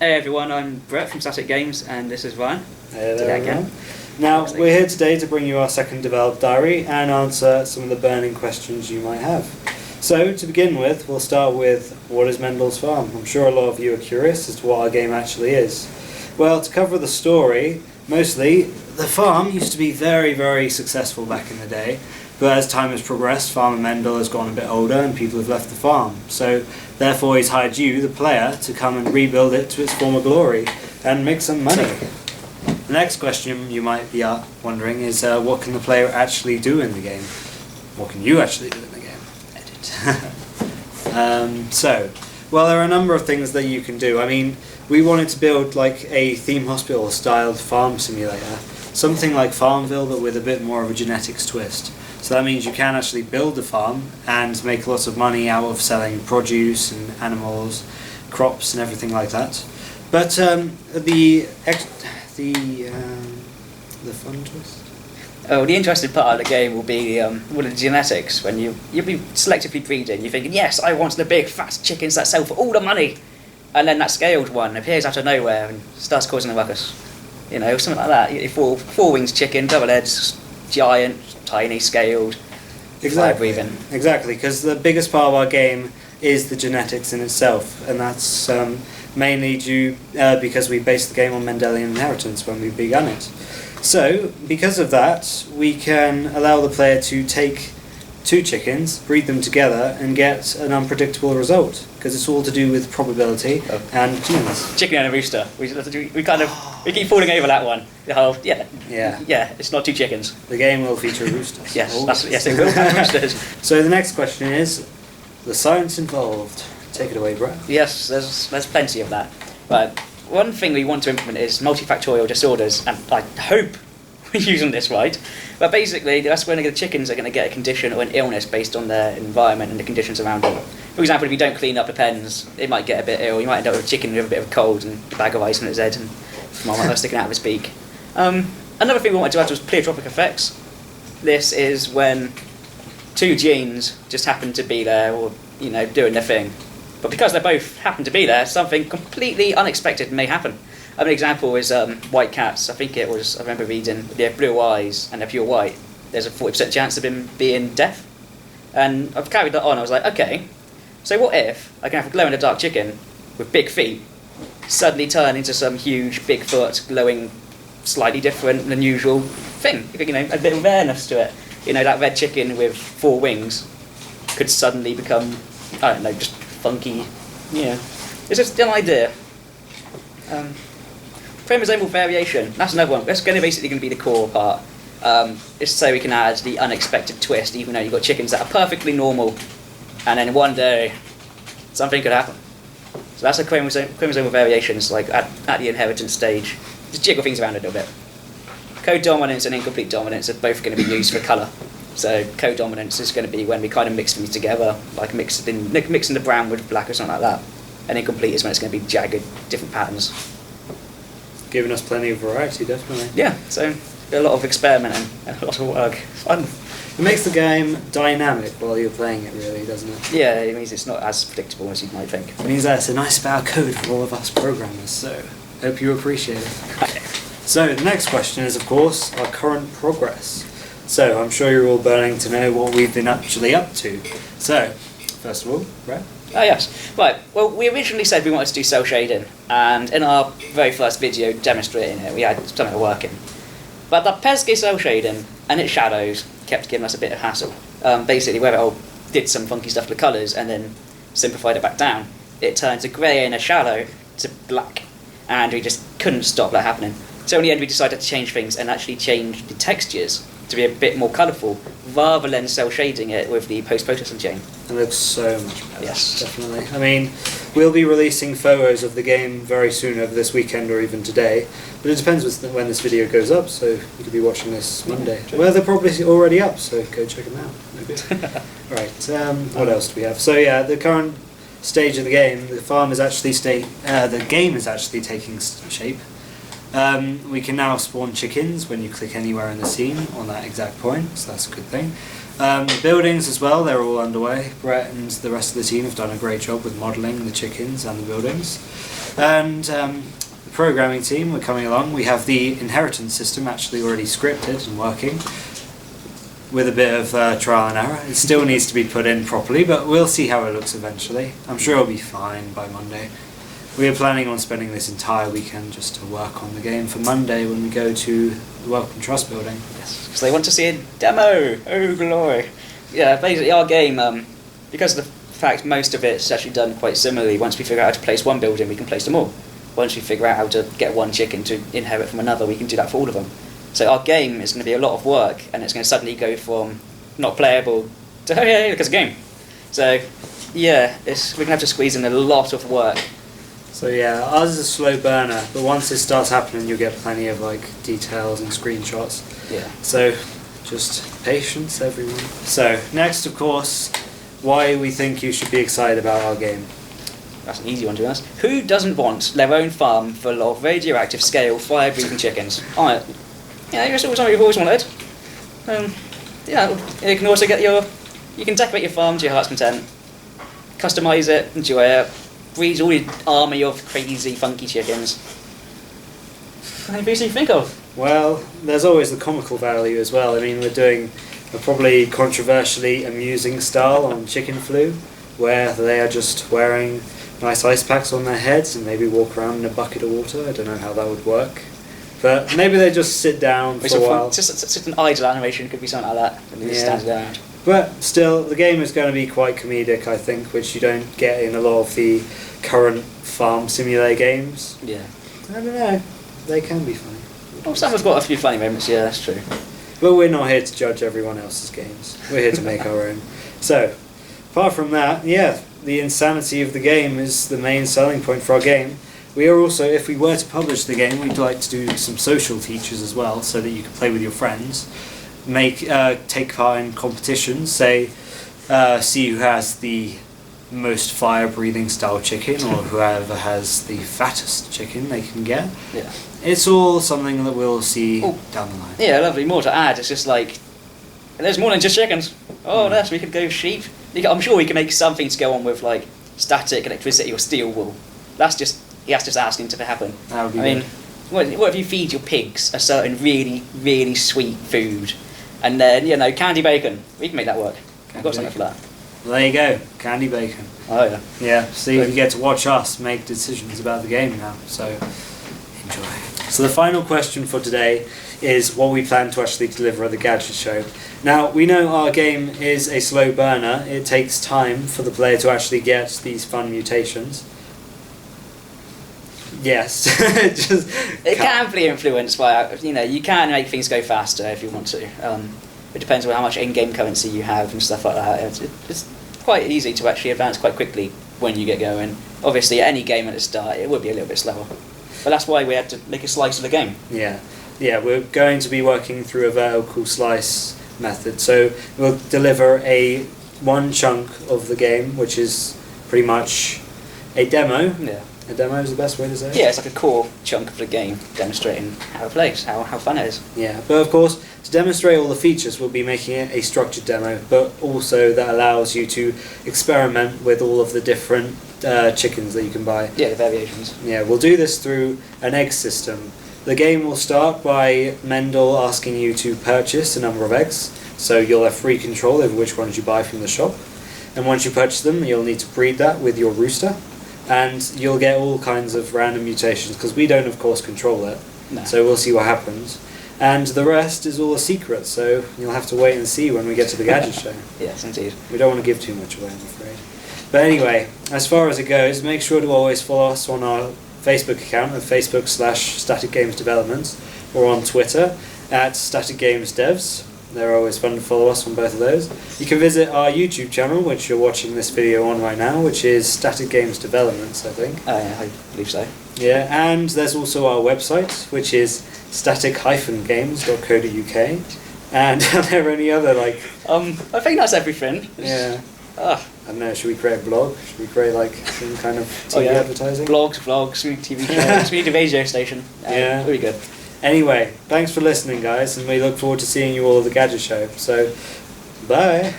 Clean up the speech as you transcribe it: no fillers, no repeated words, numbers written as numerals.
Hey everyone, I'm Brett from Static Games, and this is Ryan. Hey there again. Now, we're here today to bring you our second developed diary and answer some of the burning questions you might have. So, to begin with, we'll start with, what is Mendel's Farm? I'm sure a lot of you are curious as to what our game actually is. Well, to cover the story, mostly, the farm used to be very, very successful back in the day, but as time has progressed, Farmer Mendel has gotten a bit older and people have left the farm. So, therefore, he's hired you, the player, to come and rebuild it to its former glory and make some money. The next question you might be wondering is, what can the player actually do in the game? What can you actually do in the game? Edit. Well, there are a number of things that you can do. I mean, we wanted to build like a theme hospital styled farm simulator, something like Farmville but with a bit more of a genetics twist. So that means you can actually build a farm and make lots of money out of selling produce and animals, crops and everything like that. But the fun twist? Oh, the interesting part of the game will be the genetics. When you'll be selectively breeding, you're thinking, yes, I want the big fat chickens that sell for all the money, and then that scaled one appears out of nowhere and starts causing a ruckus. You know, something like that. Four wings chicken, double heads, giant, tiny, scaled, exactly. Breathing. Exactly, because the biggest part of our game is the genetics in itself, and that's mainly due because we based the game on Mendelian inheritance when we began it. So, because of that, we can allow the player to take two chickens, breed them together, and get an unpredictable result, because it's all to do with probability and genes. Chicken and a rooster. We keep falling over that one. Yeah. It's not two chickens. The game will feature roosters. Yes, it will have roosters. So the next question is the science involved. Take it away, Brett. Yes, there's plenty of that. But one thing we want to implement is multifactorial disorders, and I hope we're using this right. But basically, that's when the chickens are going to get a condition or an illness based on their environment and the conditions around them. For example, if you don't clean up the pens, it might get a bit ill. You might end up with a chicken with a bit of a cold and a bag of ice on its head and thermometer sticking out of its beak. Another thing we wanted to add was pleiotropic effects. This is when two genes just happen to be there, or doing their thing. But because they both happen to be there, something completely unexpected may happen. An example is white cats. I remember reading, they have blue eyes and they're pure white. There's a 40% chance of them being deaf. And I've carried that on. I was like, okay, so what if I can have a glow-in-the-dark chicken with big feet suddenly turn into some huge Bigfoot glowing slightly different than usual thing? A bit of rareness to it. That red chicken with four wings could suddenly become, I don't know, just funky. It's just an idea. Chromosomal variation, that's another one. That's basically going to be the core part. It's so we can add the unexpected twist, even though you've got chickens that are perfectly normal, and then one day, something could happen. So that's a chromosomal variations, like at the inheritance stage. Just jiggle things around a little bit. Codominance and incomplete dominance are both going to be used for colour. So codominance is going to be when we kind of mix them together, like mixing the brown with black or something like that. And incomplete is when it's going to be jagged, different patterns. Giving us plenty of variety, definitely. Yeah, so a lot of experimenting and a lot of work. Fun. It makes the game dynamic while you're playing it, really, doesn't it? Yeah, it means it's not as predictable as you might think. It means that it's a nice bit of code for all of us programmers, so hope you appreciate it. So the next question is, of course, our current progress. So I'm sure you're all burning to know what we've been actually up to. So, first of all, Brett? Oh yes, right. Well, we originally said we wanted to do cell shading, and in our very first video demonstrating it, we had something working. But the pesky cell shading and its shadows kept giving us a bit of hassle. Basically, where it all did some funky stuff with the colours and then simplified it back down, it turned a grey and a shadow to black, and we just couldn't stop that happening. So in the end, we decided to change things and actually change the textures to be a bit more colourful, rather than cell shading it with the post-processing chain. It looks so much better. Yes. Definitely. I mean, we'll be releasing photos of the game very soon, over this weekend or even today, but it depends when this video goes up, so you could be watching this Monday. Well, they're probably already up, so go check them out. Right, what else do we have? So yeah, the current stage of the game, the farm is actually the game is actually taking shape. We can now spawn chickens when you click anywhere in the scene on that exact point, so that's a good thing. The buildings as well, they're all underway. Brett and the rest of the team have done a great job with modelling the chickens and the buildings. And the programming team, we're coming along. We have the inheritance system actually already scripted and working, with a bit of trial and error. It still needs to be put in properly, but we'll see how it looks eventually. I'm sure it'll be fine by Monday. We are planning on spending this entire weekend just to work on the game for Monday when we go to the Welcome Trust building. Yes, because they want to see a demo! Oh, glory! Yeah, basically our game, because of the fact most of it's actually done quite similarly, once we figure out how to place one building, we can place them all. Once we figure out how to get one chicken to inherit from another, we can do that for all of them. So our game is going to be a lot of work, and it's going to suddenly go from not playable to, oh yeah, look, it's a game. So, yeah, we're going to have to squeeze in a lot of work. So yeah, ours is a slow burner, but once it starts happening, you'll get plenty of like details and screenshots. Yeah. So, just patience, everyone. So, next, of course, why we think you should be excited about our game. That's an easy one to be honest. Who doesn't want their own farm full of radioactive scale fire-breathing chickens? Yeah, it's always something you've always wanted. Yeah, you can also get you can decorate your farm to your heart's content, customise it, enjoy it, breed all your army of crazy, funky chickens. Anything you think of? Well, there's always the comical value as well. I mean, we're doing a probably controversially amusing style on chicken flu, where they are just wearing nice ice packs on their heads and maybe walk around in a bucket of water. I don't know how that would work. But maybe they just sit down for a while. Just an idle animation could be something like that. And just stands around. But still, the game is going to be quite comedic, I think, which you don't get in a lot of the current farm simulator games. Yeah. I don't know. They can be funny. Well, some have got a few funny moments, yeah, that's true. But we're not here to judge everyone else's games. We're here to make our own. So, apart from that, yeah, the insanity of the game is the main selling point for our game. We are also, if we were to publish the game, we'd like to do some social features as well, so that you can play with your friends, take part in competitions, say, see who has the most fire-breathing style chicken, or whoever has the fattest chicken they can get. Yeah. It's all something that we'll see down the line. Yeah, lovely. More to add. It's just like, there's more than just chickens. Oh, yes, we could go sheep. I'm sure we can make something to go on with like static electricity or steel wool. That's just asking to happen. That would be mean, what if you feed your pigs a certain really, really sweet food, and then candy bacon? We can make that work. I've got something for that. Well, there you go, candy bacon. Oh yeah. Yeah. So you get to watch us make decisions about the game now. So enjoy. So the final question for today is what we plan to actually deliver at the Gadget Show. Now, we know our game is a slow burner. It takes time for the player to actually get these fun mutations. Yes. It can be influenced by, you can make things go faster if you want to. It depends on how much in-game currency you have and stuff like that. It's quite easy to actually advance quite quickly when you get going. Obviously, any game at the start, it would be a little bit slower. But that's why we had to make a slice of the game. Yeah, we're going to be working through a vertical slice method. So we'll deliver one chunk of the game, which is pretty much a demo. Yeah. A demo is the best way to say it? Yeah, it's like a core chunk of the game, demonstrating how it plays, how fun it is. Yeah, but of course, to demonstrate all the features, we'll be making it a structured demo, but also that allows you to experiment with all of the different chickens that you can buy. Yeah, the variations. Yeah, we'll do this through an egg system. The game will start by Mendel asking you to purchase a number of eggs, so you'll have free control over which ones you buy from the shop. And once you purchase them, you'll need to breed that with your rooster. And you'll get all kinds of random mutations, because we don't, of course, control it. No. So we'll see what happens. And the rest is all a secret, so you'll have to wait and see when we get to the Gadget Show. Yes, indeed. We don't want to give too much away, I'm afraid. But anyway, as far as it goes, make sure to always follow us on our Facebook account at Facebook/Static Games Development, or on Twitter at Static Games Devs. They're always fun to follow us on both of those. You can visit our YouTube channel, which you're watching this video on right now, which is Static Games Developments, I think. Oh yeah, I believe so. Yeah, and there's also our website, which is static-games.co.uk. And are there any other, I think that's everything. Yeah. I don't know, should we create a blog? Should we create, some kind of TV advertising? Blogs, vlogs, TV shows, we need a radio station. Yeah. Really good. Anyway, thanks for listening, guys, and we look forward to seeing you all at the Gadget Show. So, Bye.